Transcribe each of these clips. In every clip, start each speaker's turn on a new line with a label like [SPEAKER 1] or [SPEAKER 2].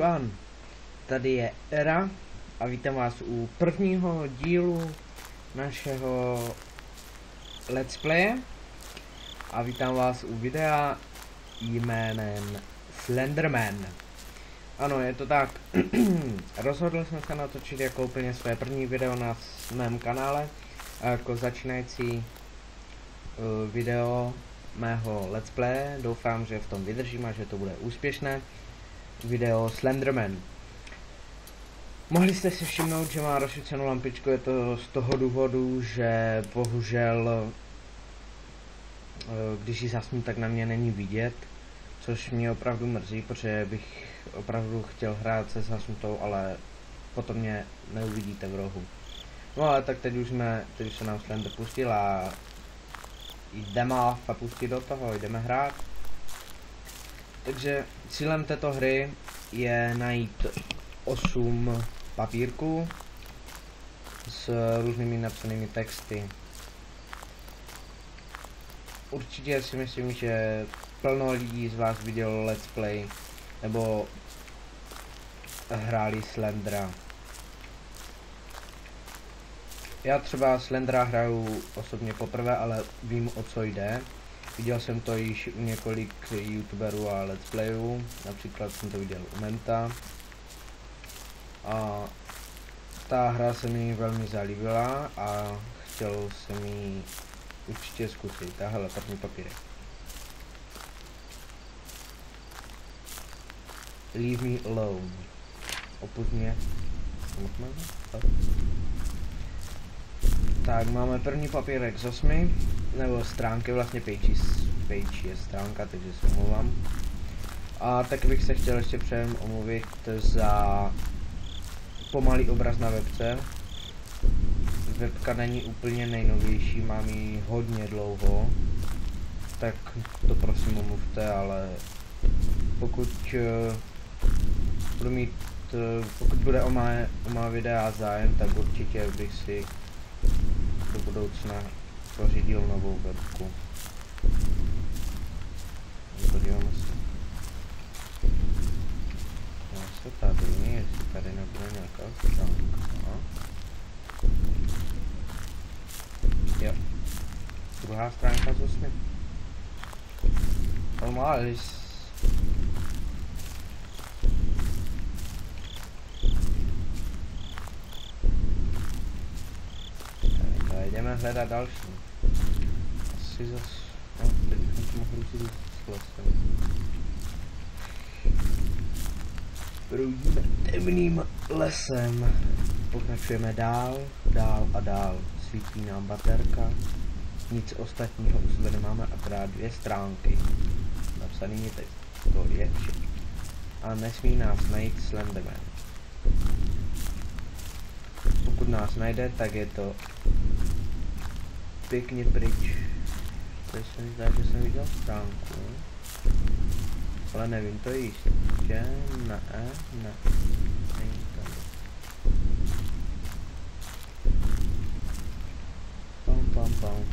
[SPEAKER 1] Ivan, tady je Era a vítám vás u prvního dílu našeho let's playe a vítám vás u videa jménem Slenderman. Ano, je to tak. Rozhodl jsem se natočit jako úplně své první video na mém kanále a jako začínající video mého let's playe. Doufám, že v tom vydržím a že to bude úspěšné. Video Slenderman. Mohli jste si všimnout, že má rozsvícenou lampičku, je to z toho důvodu, že bohužel když ji zasnu, tak na mě není vidět, což mě opravdu mrzí, protože bych opravdu chtěl hrát se zasnutou, ale potom mě neuvidíte v rohu. No ale tak teď už se nám Slender pustil a jdeme a pustit do toho, jdeme hrát. Takže cílem této hry je najít 8 papírků s různými napsanými texty. Určitě si myslím, že plno lidí z vás vidělo let's play nebo hráli Slendera. Já třeba Slendera hraju osobně poprvé, ale vím, o co jde. Viděl jsem to již u několik youtuberů a let's playů, například jsem to viděl u Menta. A ta hra se mi velmi zalíbila a chtěl jsem ji určitě zkusit. Tahle první papírek. Leave me alone. Opust mě. Tak, máme první papírek z 8, nebo stránky, vlastně page je stránka, takže se omlouvám. A tak bych se chtěl ještě předem omluvit za pomalý obraz na webce. Webka není úplně nejnovější, mám ji hodně dlouho, tak to prosím omluvte, ale pokud bude o má videa zájem, tak určitě bych si do budoucna pořídil novou webku. Podíváme se. Tady, jestli tady nebude nějaká stránka. Jo. Druhá stránka z 8. Normálně. Jdeme hledat další. Asi zas... No, teď bychom to mohli říct s lesem. Proudíme temným lesem. Pokračujeme dál, dál a dál. Svítí nám baterka. Nic ostatního u sebe nemáme, akorát 2 stránky. Napsanými teď. To je vše. A nesmí nás najít Slenderman. Pokud nás najde, tak je to pěkně pryč. Teď se mi zdá, že jsem viděl stránku. Ale nevím to jistě. Ne. Není to. Pam.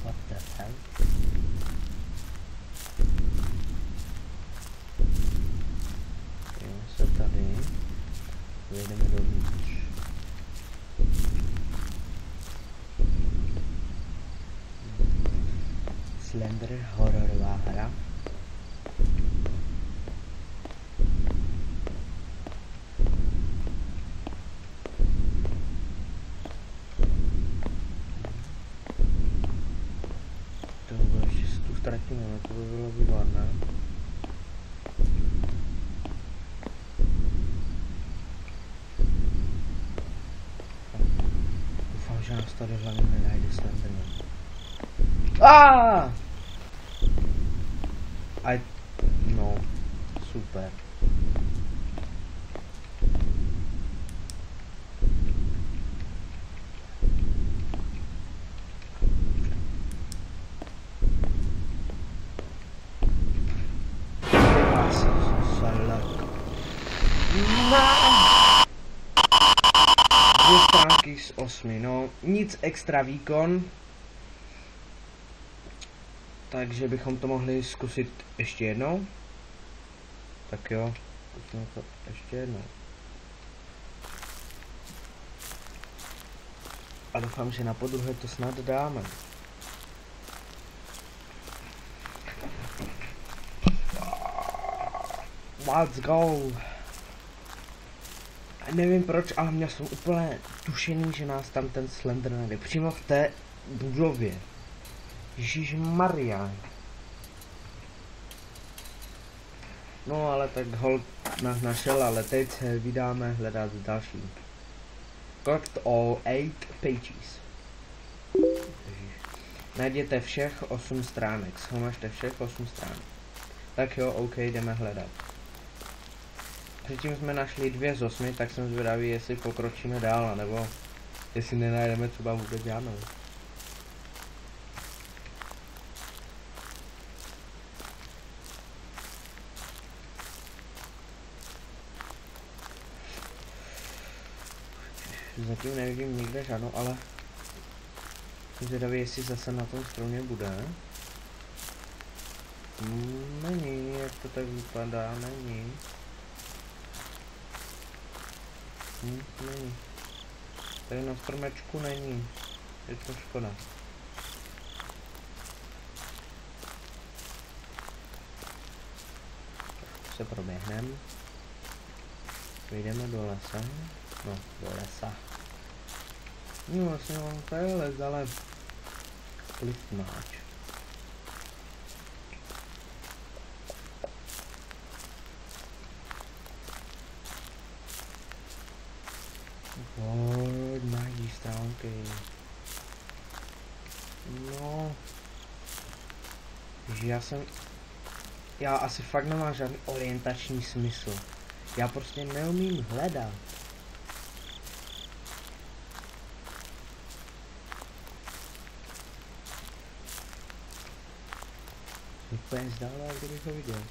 [SPEAKER 1] What the hell? Se tady. Vyjedeme dovnitř. Slender hororová hra. To by bylo ještě tu ztratíme, to by bylo výborné. Doufám, že nás tady hlavně nenajde Slenderman. No, super. stránky z 8, no nic extra výkon. Takže bychom to mohli zkusit ještě jednou. Tak jo, zkusíme to ještě jednou. A doufám, že na podruhé to snad dáme. Let's go! Nevím proč, ale měl jsem úplně tušený, že nás tam ten Slender najde. Přímo v té budově. Ježišmarja. No ale tak hold nás našel, ale teď se vydáme hledat další. Collect all 8 pages. Najděte všech 8 stránek. Shromažte všech 8 stránek. Tak jo, OK, jdeme hledat. Předtím jsme našli 2 z 8, tak jsem zvědavý, jestli pokročíme dál, nebo jestli nenajdeme třeba vůbec žádnou. Zatím nevidím nikde žádnou, ale jsem zvědavý, jestli zase na tom stromě bude. Není, jak to tak vypadá, není. Není. Tady na stromečku není. Je to škoda. Tak se proběhneme. Vyjdeme do lesa. No, do lesa. No vlastně mám tady les, ale plitmáč. Najdi stránky. No. Že já asi fakt nemám žádný orientační smysl. Já prostě neumím hledat. Úplně zdálo, jak kdybych ho viděl.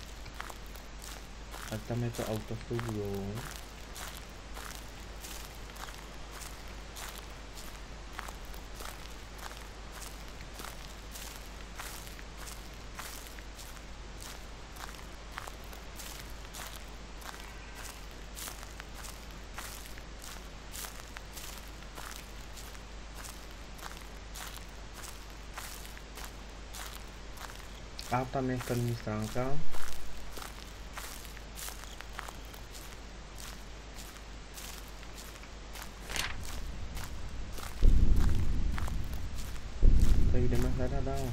[SPEAKER 1] Tak tam je to auto v tou budovou. A tam je první stránka. Tak jdeme hledat dál.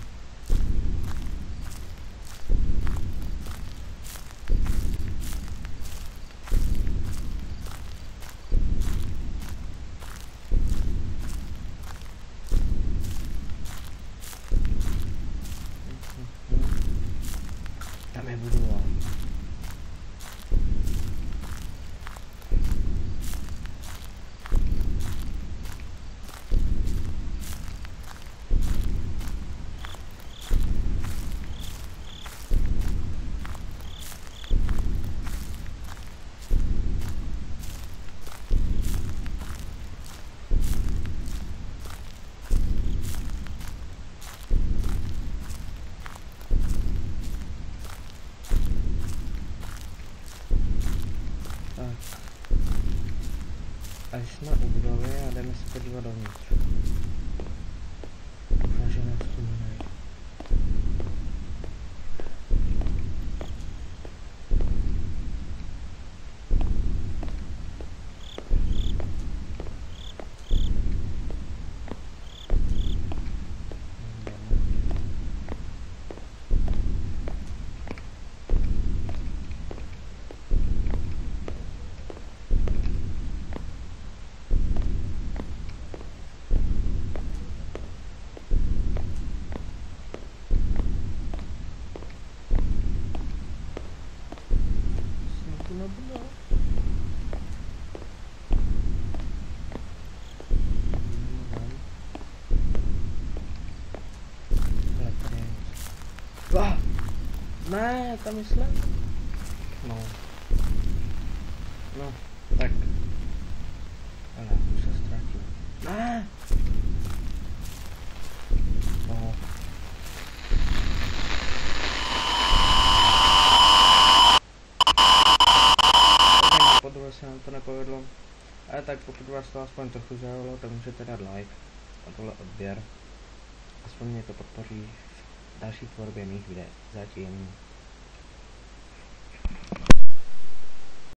[SPEAKER 1] Tam je budova. A jsme u budovy a jdeme se podívat dovnitř. A že nás tu nenajde. Ne, tam je sled. No. No, tak. Ale už se ztratil. Ne! Oh. Podruhé se nám to nepovedlo. Ale tak pokud vás to aspoň trochu zaujalo, tak můžete dát like a tohle odběr. Aspoň mě to podpoří v další tvorbě mých videí. Zatím.